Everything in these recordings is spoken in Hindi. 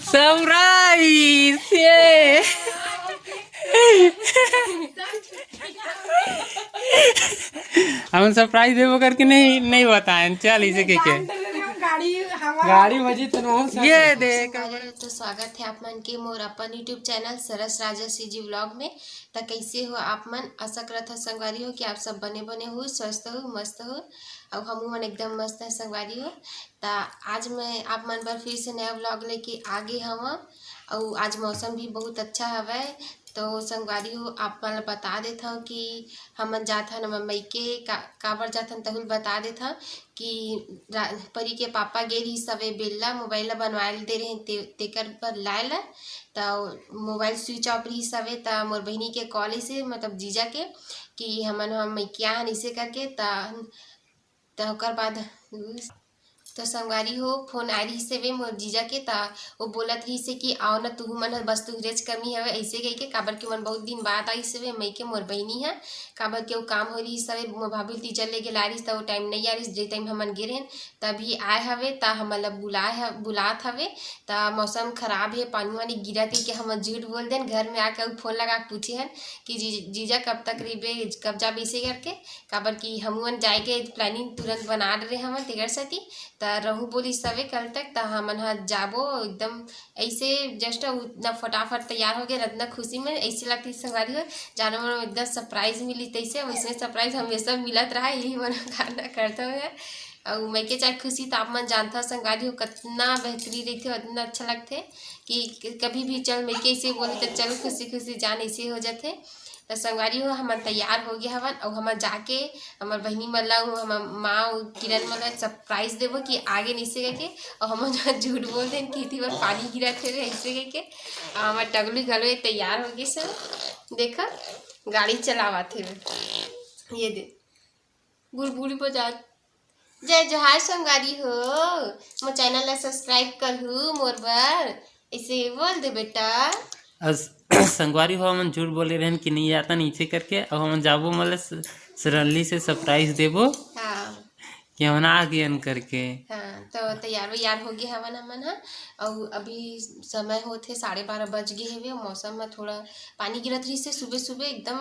सरप्राइज ये हम सरप्राइज देवो करके नहीं बताएं। चल इसे के गाड़ी बजी तो ये देख। तो स्वागत है आप मन के मोर अपन यूट्यूब चैनल सरस राजसी जी व्लॉग में। तो कैसे हो आप मन? आशा करत है संगवारी हो कि आप सब बने बने हो, स्वस्थ हो, मस्त हो और हम मन एकदम मस्त है संगवारी हो। तो आज मैं आप मन पर फिर से नया व्लॉग लेके आ गए हवा और आज मौसम भी बहुत अच्छा हवा। तो संगवारी हो आप मन बता देता हूँ कि हमन जाथन हम मईके काबर जाथन तहुल बता देता कि परी के पापा गे रही सवे बेल्ला मोबाइल बनवाए दे रहे तेकर पर लाए ला। तो मोबाइल स्विच ऑफ रही सवे त मोर बहनी के कॉल से मतलब जीजा के कि हमन हम मईकिया हन इसे करके त ओकर बाद तो संगवारी हो फोन आ रही से वे मोर जीजा के ता वो बोलत रही से कि आओ ना तू मन बस तू रेज कमी हवे ऐसे कही के काबर के मन बहुत दिन बाद आई से वे मई के मोर बहनी है काबर के वो काम हो रही सवे मोर भाभी टीचर ले गेला रही वो टाइम नहीं आ रही जे टाइम हमन गे रहे तभी आए हवे ता हमन बुलात हवे ता मौसम खराब है पानी वानी गिरा थी कि हम झूठ बोल दें घर में आकर फोन लगा पूछे हैं कि जीजा कब तक रही कब जा इसे करके काबर की हम जाए के प्लानिंग तुरंत बना रहे हम तेगर सती रहू बोली सवे कल तक तो हमन जाबो एकदम ऐसे जस्ट उतना फटाफट तैयार हो गए इतना खुशी में ऐसे लगती संगवारी हो जाना मन एकदम सरप्राइज मिली तैसे वैसे सरप्राइज हमेशा मिलत रहा यही मन करना करता है और मैं के चाहे खुशी तो आप मन जानता संगवारी हो कितना बेहतरीन रहते इतना अच्छा लगते कि कभी भी चल मैं के ऐसे बोली तो चलो खुशी खुशी जान ऐसे हो जाते। तो संगवारी हो हम तैयार हो गए हवन और हम जाके हमार बहनी मन ला हम माँ किरण मन सरप्राइज देवो कि आगे नीचे करके और हम झूठ बोल दें कि थी बार पानी गिरा थे ऐसे करके हमार टगलू घलो तैयार हो गए सब देखा गाड़ी चलावा थे ये दे बुलबुली बजा जय जोहार संगवारी हो मोर चैनल ला सब्सक्राइब करहू मोर बर ऐसे बोल दे बेटा। संगवारी हो हम झूठ बोले रहन कि नहीं आता नीचे करके और हम जाबो मतलब सरली से सरप्राइज देबो। हाँ कि हम आ गए करके। हाँ तो तैयार हो गए हवन हमन हा और अभी समय होते 12:30 बज गए हवे मौसम में थोड़ा पानी गिरत रही से सुबह सुबह एकदम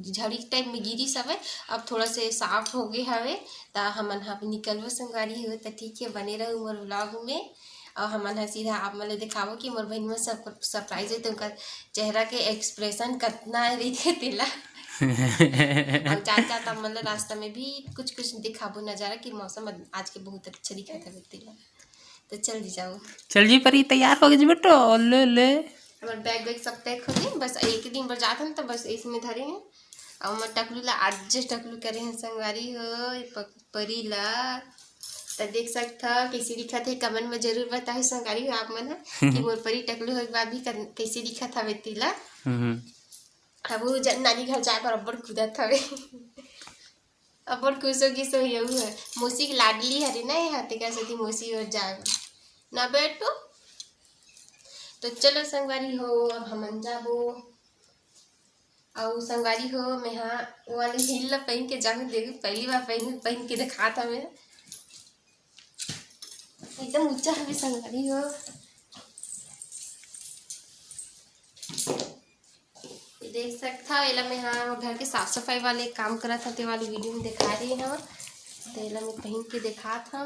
झड़ी टाइप में गिरी सब अब थोड़ा से साफ हो गए हवे तो हमन हा निकलबो संगवारी हो तो ठीक है बने रहो मोर व्लॉग में और हमन सीधा आप मन दिखावो कि मोर बहन में सरप्राइज है तो उनका चेहरा के एक्सप्रेशन कितना रही थे तेला और जाता मतलब रास्ता में भी कुछ कुछ दिखाबो नजारा कि मौसम आज के बहुत अच्छा दिखा था तेला। तो चल जी जाओ चल जी परी तैयार हो गए बेटो ले ले हमारे बैग सब पैक हो गए बस एक दिन पर जाते हैं तो बस इसमें धरे हैं और मैं टकलू ला आज टकलू करे हैं संगवारी हो परी ला तो देख सकता कैसे दिखा थे कमेंट में जरूर बताए संगवारी हो आप मन कि मोर परी टकलू हो बाद भी कैसे दिखा था बेतीला। अब वो नानी घर जाए पर अब्बड़ कूदत हवे अब्बड़ खुश होगी सो यू है मौसी की लाडली हरे ना ये हाथे का सती मौसी और जाए ना बेटो। तो चलो संगवारी हो अब हम जाबो और संगवारी हो मैं हाँ वाली हिल पहन के जाऊँ देखू पहली बार पहन के दिखा था मैं एकदम ऊंचा हवे संगवारी हो देख सकता एला मैं हाँ घर के साफ सफाई वाले काम करा था ते वाली वीडियो में दिखा रही है तो एला मैं पहन के दिखा था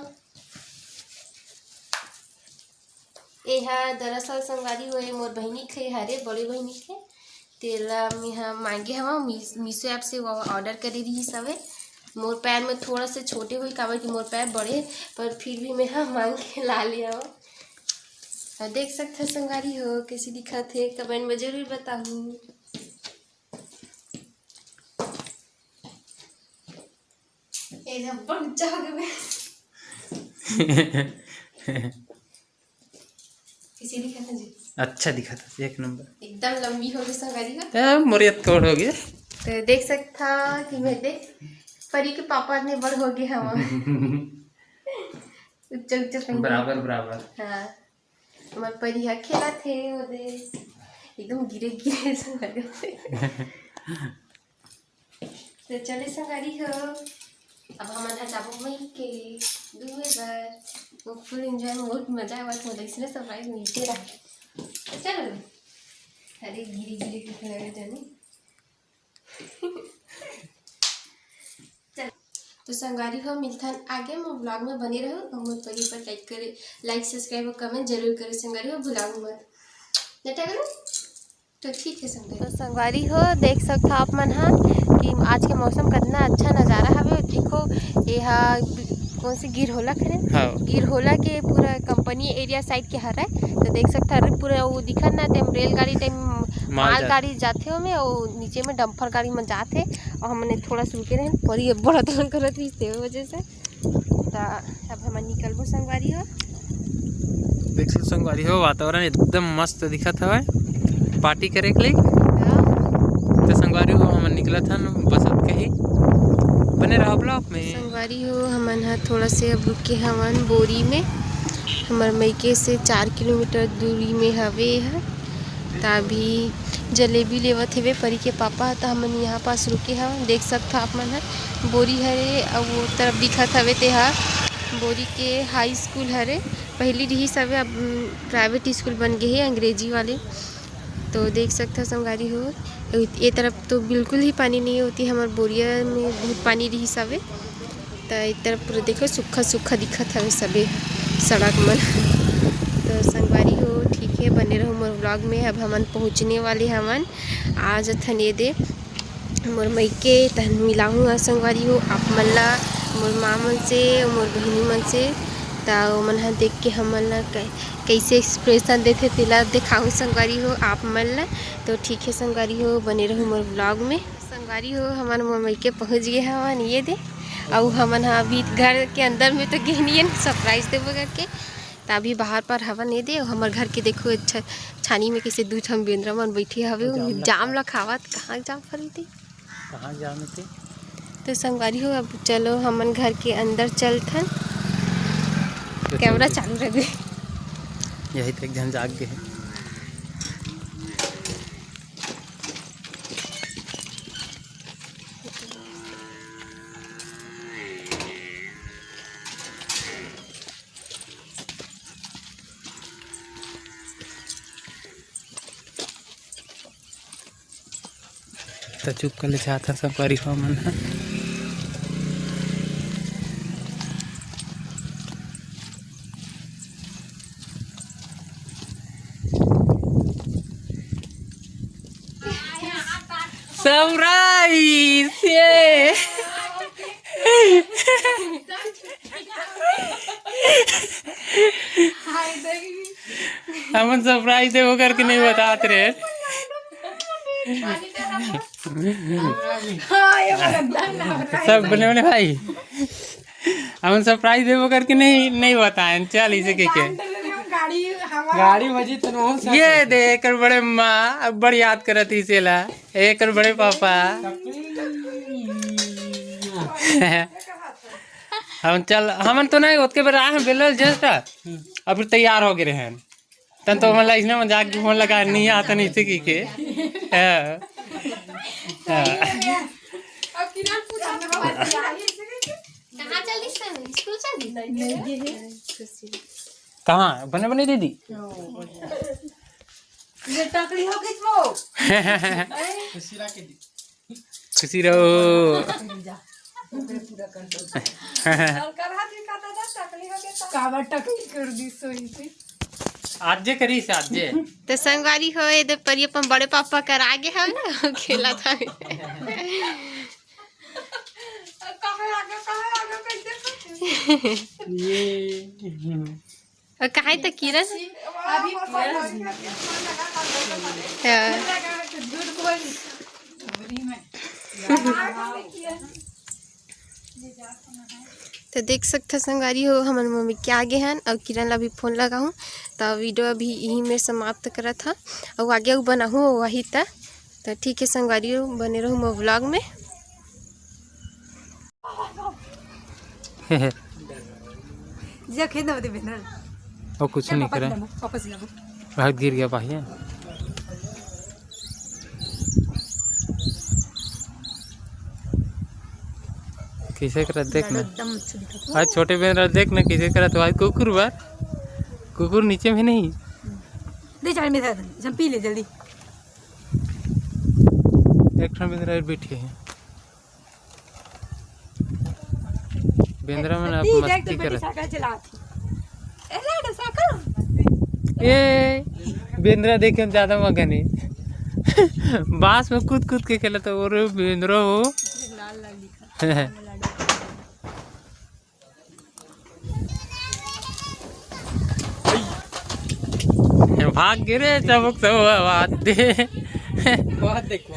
दरअसल संगवारी हुए मोर बहनी खे हरे बड़ी बहनी खे तेला मैं हाँ मांगे हवा मीशो ऐप से ऑर्डर करी रही सवे मोर पैर में थोड़ा से छोटे हुई काबर कि मोर पैर बड़े पर फिर भी मैं हाँ मांग के ला लिया और देख सकते संगवारी हो कैसी दिखा थे कमेंट में जरूर बताऊँ। किसी दिखा था जी अच्छा दिखा था एक नंबर एकदम लंबी हो गई संगवारी हो मोरियत तोड़ हो गया तो देख सकता कि मेरे परी के पापा ने बड़ हो गए हम उच्च उच्च बराबर बराबर हाँ हमारे परी खेला थे ओदे एकदम गिरे गिरे संगवारी तो चले संगवारी हो अब हमारा जाबो मई के दुए बार वो फुल एंजॉय बहुत मजा आया था इसने सरप्राइज मिलते रहा चलो अरे गिरी गिरी के जानी तो संगवारी हो मिलथन आगे मैं ब्लॉग में बने रहो और मोर परी पर लाइक सब्सक्राइब और कमेंट जरूर करो संगवारी हो भुलाओ मत नेटा करो तो ठीक है संगवारी। तो संगवारी हो देख सकता आप मन हाँ कि आज के मौसम कितना अच्छा नज़ारा हवे। देखो यहाँ कौन सी गिरहोला खरे गिरहोला के पूरा कंपनी एरिया साइड के हरा तो देख सकता है पूरा वो दिखत ना टाइम रेलगाड़ी टाइम माल गाड़ी जाते हो में और नीचे में डंपर गाड़ी में जाते और हमने थोड़ा सा रुके रहे पर ये बड़ा तंग करत रही वजह से तो अब हम निकलबो संगवारी हो। देख सकते संगवारी हो वातावरण एकदम मस्त दिखत हवे पार्टी करे के लिए तो संगवारी हो हम निकलत हन बसत के ही बने रहो ब्लॉक में। संगवारी हो हमन हा थोड़ा से अब रुके हवन बोरी में हमार मैके से 4 किलोमीटर दूरी में हवे है तभी जलेबी लेवत हेवे परी के पापा तो हमन यहाँ पास रुके हवन। देख सकता आप मन ह बोरी हरे और वो तरफ दिखत हवे ते हा बोरी के हाई स्कूल हरे पहली रही सब अब प्राइवेट स्कूल बन गए है अंग्रेजी वाले। तो देख सकता संगवारी हो ये तरफ तो बिल्कुल ही पानी नहीं होती हमारे बोरिया में बहुत पानी रही सबे तो इस तरफ पूरा देखो सूखा सूखा दिखत हवे सबे सड़क में। तो संगवारी हो ठीक है बने रहो मोर व्लॉग में। अब हमन पहुँचने वाले हमन आज थने दे मोर मैके तहन मिलाऊँ संगवारी हो आप मन ला मोर माँ मन से मोर बहनी मन से तो मन हा देख के हमन ला कैसे एक्सप्रेशन देते तेला दिखाऊँ संगवारी हो आप मन ला। तो ठीक है संगवारी हो बने रहो मोर ब्लॉग में। संगवारी हो हमन मोर मैके पहुँच गए हवन ये दे और हमन हा अभी घर के अंदर में तो गहनियन सरप्राइज देबो करके तो अभी बाहर पर हवन ये दे और हमारे घर के देखो अच्छा छानी में कैसे दू ठम बेंद्रा मन बैठे हवे जाम ला खावत कहाँ जाम खरीदे कहाँ जाम थे। तो संगवारी हो अब चलो हमन घर के अंदर चलथन कैमरा चालू रह गए यही तक जन जाग गए तो चुप कर ले चाहता सब करी हो मन है। सरप्राइज ये हम सरप्राइज दे वो करके नहीं बताते रहे सब बने बने भाई हम सरप्राइज दे वो करके नहीं बताए चल इसे के गाड़ी बजी तो ये देख बड़े माँ बड़ी याद करत इसे ला एक बड़े पापा हम चल हमन तो नहीं उसके बाद आए बेलल जस्ट अभी तैयार हो गए हैं तन तो मतलब इसने मजाक की फोन लगा नहीं आता नहीं इसे की के कहाँ बने बने दीदी खुशी रहो आज जे करी से आज जे तो संगवारी हो ये परी अपन बड़े पापा कर आगे है ना खेला था और कहाँ तक किरण तो देख सकते संगवारी हो हमारे मम्मी के आगे हैं और किरण ला भी फोन लगाऊँ तो वीडियो अभी यहीं में समाप्त करा था और आगे बनाऊँ वही था। तो ठीक है संगवारी हो बने रहूँ मैं व्लॉग में। और कुछ नहीं करा बहुत गिर गया भाई किसे कर देखना आज छोटे बहन देख ना किसे करा तो आज कुकुर बार कुकुर नीचे में नहीं दे चाय में था जब पी ले जल्दी। एक ठन बेंद्रा बैठे हैं बेंद्रा में आप मस्ती कर साइकिल चलाती ए लाड साइकिल ए बेंद्रा देखे में ज्यादा मगन है बांस में कूद कूद के खेला तो और बेंद्रा हो लाल लाल दिखा भाग गिरे चबक सब बात दे बहुत देखो